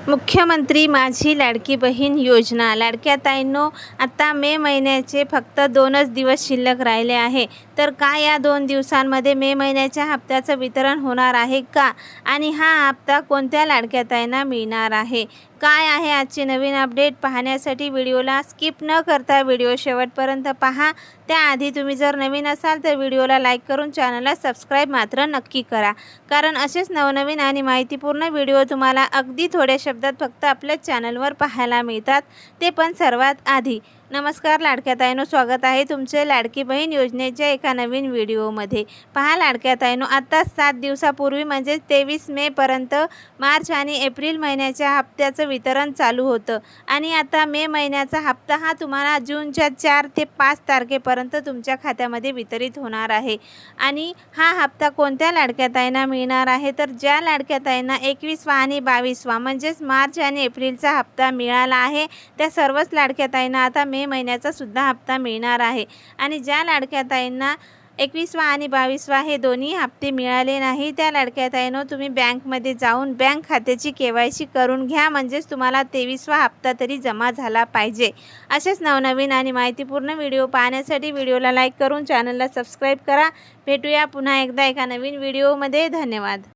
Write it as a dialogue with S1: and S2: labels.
S1: मुख्यमंत्री माझी लाडकी बहीण योजना। लाडक्या ताईंनो, आता मे महिन्याचे फक्त 2च दिवस शिल्लक राहिले आहे। तर काय या 2 दिवसांमध्ये मे महिन्याच्या हप्त्याचं वितरण होणार आहे का? आणि हा हप्ता कोणत्या लाडक्या ताईंना मिळणार आहे? काय आहे आजची नवीन अपडेट पाहण्यासाठी व्हिडिओला स्किप न करता व्हिडिओ शेवटपर्यंत पहा। त्याआधी तुम्ही जर नवीन असाल तर व्हिडिओला लाईक करून चॅनलला सबस्क्राईब मात्र नक्की करा, कारण असेच नवनवीन आणि माहितीपूर्ण व्हिडिओ तुम्हाला अगदी थोड्या शब्दात फक्त आपल्या चॅनलवर पाहायला मिळतात, ते पण सर्वात आधी। नमस्कार लाडक्या ताईंनो, स्वागत आहे तुमचे लाडकी बहीण योजनेच्या एका नवीन व्हिडिओमध्ये। पहा लाडक्या ताईंनो, आता 7 दिवसापूर्वी म्हणजे 23 मे पर्यंत मार्च आणि एप्रिल महिन्याच्या हप्त्याचं वितरण चालू होतं आणि आता मे महिन्याचा हप्ता हा तुम्हाला जूनच्या 4 ते 5 तारखेपर्यंत तुमच्या खात्यामध्ये वितरित होणार आहे। आणि हा हप्ता कोणत्या लाडक्या ताईंना मिळणार आहे? तर ज्या लाडक्या ताईंना 21वा आणि 22वा म्हणजेच मार्च आणि एप्रिलचा हप्ता मिळाला आहे, त्या सर्वच लाडक्या ताईंना आता मे महिन्याचा सुद्धा हप्ता मिळणार आहे। आणि ज्या लाडक्या ताईंना 21वा आणि 22वा हे दोन्ही हप्ते मिळाले नाही, त्या लाडक्या ताईंनो, तुम्ही बँकमध्ये जाऊन बँक खात्याची KYC करून घ्या, म्हणजेच तुम्हाला 23वा हप्ता तरी जमा झाला पाहिजे। असेच नवनवीन आणि माहितीपूर्ण व्हिडिओ पाहण्यासाठी व्हिडिओला लाईक करून चॅनलला सबस्क्राईब करा। भेटूया पुन्हा एकदा एका नवीन व्हिडिओमध्ये। धन्यवाद।